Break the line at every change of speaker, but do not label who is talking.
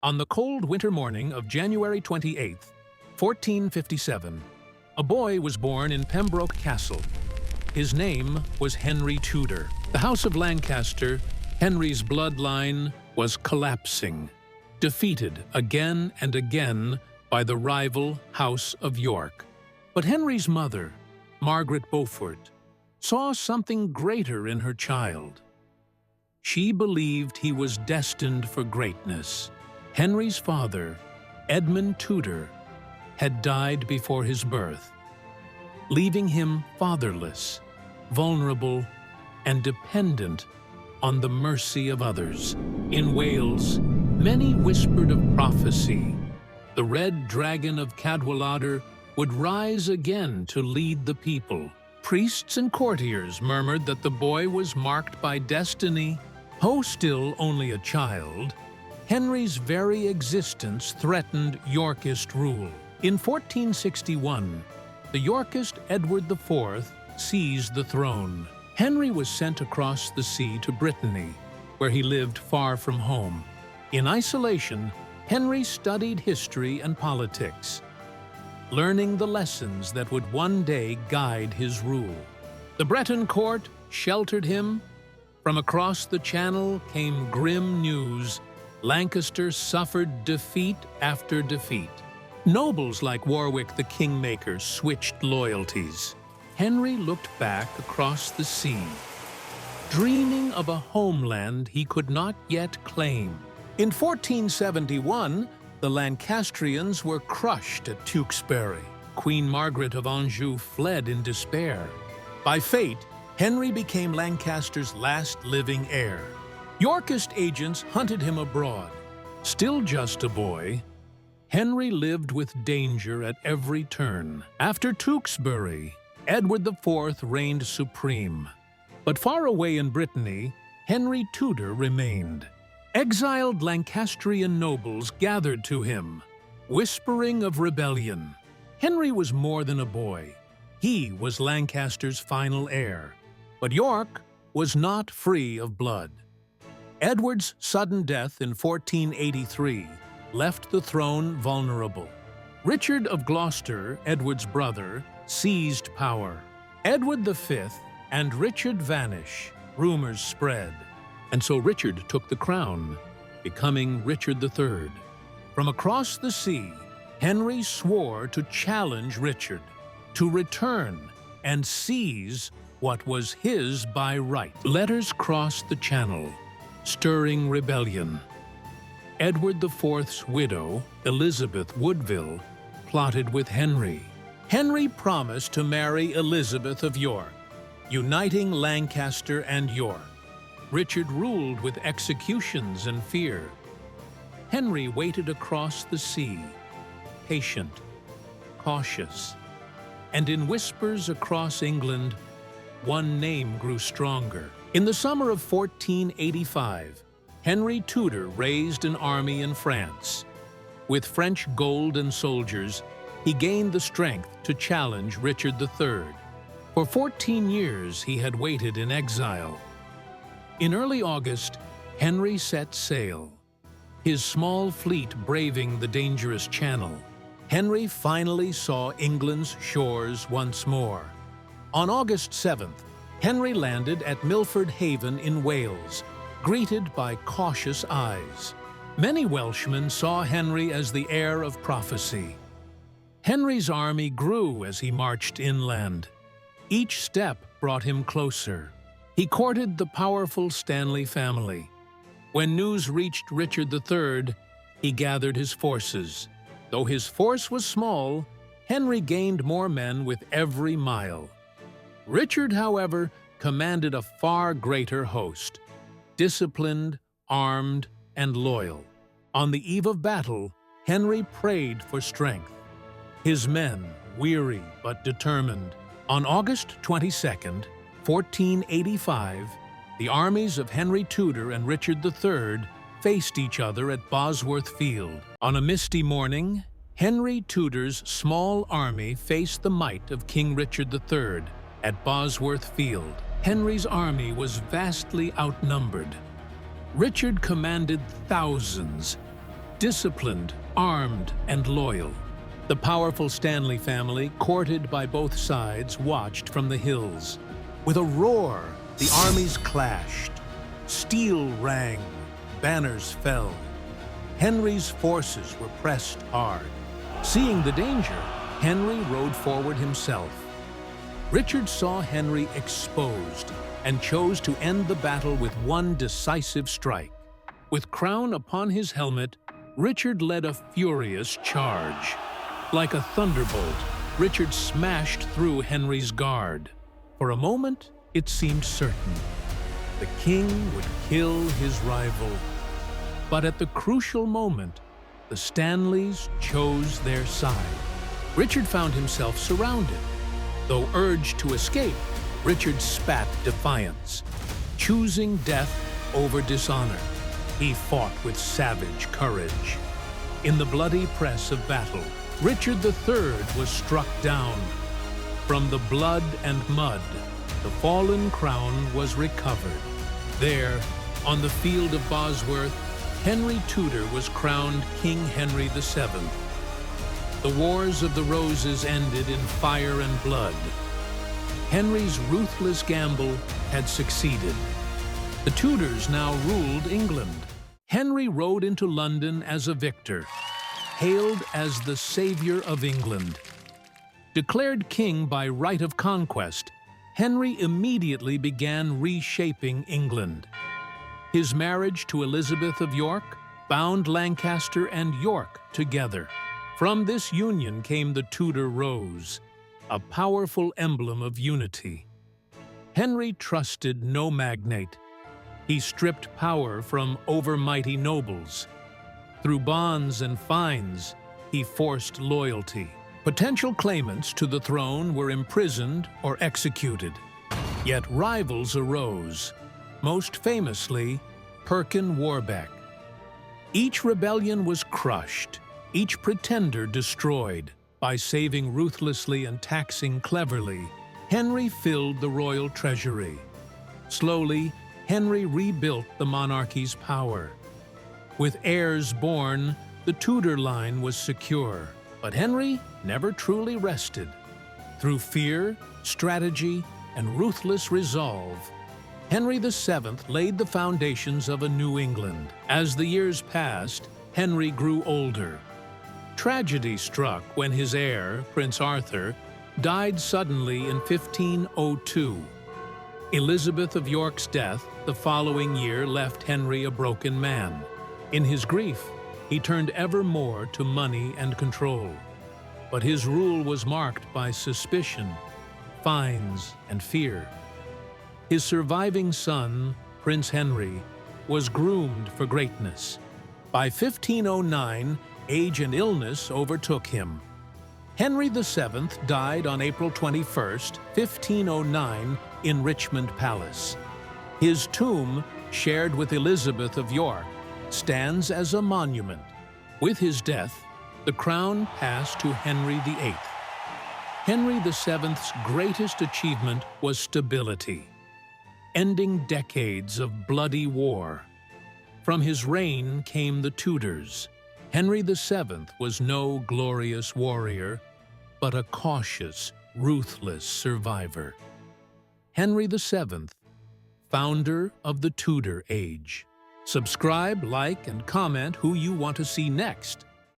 On the cold winter morning of January 28, 1457, a boy was born in Pembroke Castle. His name was Henry Tudor. The House of Lancaster, Henry's bloodline, was collapsing, defeated again and again by the rival House of York. But Henry's mother, Margaret Beaufort, saw something greater in her child. She believed he was destined for greatness. Henry's father, Edmund Tudor, had died before his birth, leaving him fatherless, vulnerable, and dependent on the mercy of others. In Wales, many whispered of prophecy. The red dragon of Cadwallader would rise again to lead the people. Priests and courtiers murmured that the boy was marked by destiny. Though still only a child, Henry's very existence threatened Yorkist rule. In 1461, the Yorkist Edward IV seized the throne. Henry was sent across the sea to Brittany, where he lived far from home. In isolation, Henry studied history and politics, learning the lessons that would one day guide his rule. The Breton court sheltered him. From across the Channel came grim news. Lancaster suffered defeat after defeat. Nobles like Warwick the Kingmaker switched loyalties. Henry looked back across the sea, dreaming of a homeland he could not yet claim. In 1471, the Lancastrians were crushed at Tewkesbury. Queen Margaret of Anjou fled in despair. By fate, Henry became Lancaster's last living heir. Yorkist agents hunted him abroad. Still just a boy, Henry lived with danger at every turn. After Tewkesbury, Edward IV reigned supreme. But far away in Brittany, Henry Tudor remained. Exiled Lancastrian nobles gathered to him, whispering of rebellion. Henry was more than a boy. He was Lancaster's final heir. But York was not free of blood. Edward's sudden death in 1483 left the throne vulnerable. Richard of Gloucester, Edward's brother, seized power. Edward V and Richard vanish, rumors spread, and so Richard took the crown, becoming Richard III. From across the sea, Henry swore to challenge Richard, to return and seize what was his by right. Letters crossed the Channel, stirring rebellion. Edward IV's widow, Elizabeth Woodville, plotted with Henry. Henry promised to marry Elizabeth of York, uniting Lancaster and York. Richard ruled with executions and fear. Henry waited across the sea, patient, cautious, and in whispers across England, one name grew stronger. In the summer of 1485, Henry Tudor raised an army in France. With French gold and soldiers, he gained the strength to challenge Richard III. For 14 years, he had waited in exile. In early August, Henry set sail, his small fleet braving the dangerous Channel. Henry finally saw England's shores once more. On August 7th, Henry landed at Milford Haven in Wales, greeted by cautious eyes. Many Welshmen saw Henry as the heir of prophecy. Henry's army grew as he marched inland. Each step brought him closer. He courted the powerful Stanley family. When news reached Richard III, he gathered his forces. Though his force was small, Henry gained more men with every mile. Richard, however, commanded a far greater host, disciplined, armed, and loyal. On the eve of battle, Henry prayed for strength. His men, weary but determined. On August 22nd, 1485, the armies of Henry Tudor and Richard III faced each other at Bosworth Field. On a misty morning, Henry Tudor's small army faced the might of King Richard III at Bosworth Field. Henry's army was vastly outnumbered. Richard commanded thousands, Disciplined, armed, and loyal, the powerful Stanley family, courted by both sides, watched from the hills. With a roar, the armies clashed. Steel rang, banners fell. Henry's forces were pressed hard. Seeing the danger, Henry rode forward himself. Richard saw Henry exposed and chose to end the battle with one decisive strike. With crown upon his helmet, Richard led a furious charge. Like a thunderbolt, Richard smashed through Henry's guard. For a moment, it seemed certain. The king would kill his rival. But at the crucial moment, the Stanleys chose their side. Richard found himself surrounded. Though urged to escape, Richard spat defiance. Choosing death over dishonor, he fought with savage courage. In the bloody press of battle, Richard III was struck down. From the blood and mud, the fallen crown was recovered. There, on the field of Bosworth, Henry Tudor was crowned King Henry VII. The Wars of the Roses ended in fire and blood. Henry's ruthless gamble had succeeded. The Tudors now ruled England. Henry rode into London as a victor, hailed as the savior of England. Declared king by right of conquest, Henry immediately began reshaping England. His marriage to Elizabeth of York bound Lancaster and York together. From this union came the Tudor rose, a powerful emblem of unity. Henry trusted no magnate. He stripped power from overmighty nobles. Through bonds and fines, he forced loyalty. Potential claimants to the throne were imprisoned or executed. Yet rivals arose, most famously Perkin Warbeck. Each rebellion was crushed, each pretender destroyed. By saving ruthlessly and taxing cleverly, Henry filled the royal treasury. Slowly, Henry rebuilt the monarchy's power. With heirs born, the Tudor line was secure. But Henry never truly rested. Through fear, strategy, and ruthless resolve, Henry VII laid the foundations of a new England. As the years passed, Henry grew older. Tragedy struck when his heir, Prince Arthur, died suddenly in 1502. Elizabeth of York's death the following year left Henry a broken man. In his grief, he turned ever more to money and control. But his rule was marked by suspicion, fines, and fear. His surviving son, Prince Henry, was groomed for greatness. By 1509, age and illness overtook him. Henry VII died on April 21, 1509, in Richmond Palace. His tomb, shared with Elizabeth of York, stands as a monument. With his death, the crown passed to Henry VIII. Henry VII's greatest achievement was stability, ending decades of bloody war. From his reign came the Tudors. Henry VII was no glorious warrior, but a cautious, ruthless survivor. Henry VII, founder of the Tudor Age. Subscribe, like, and comment who you want to see next.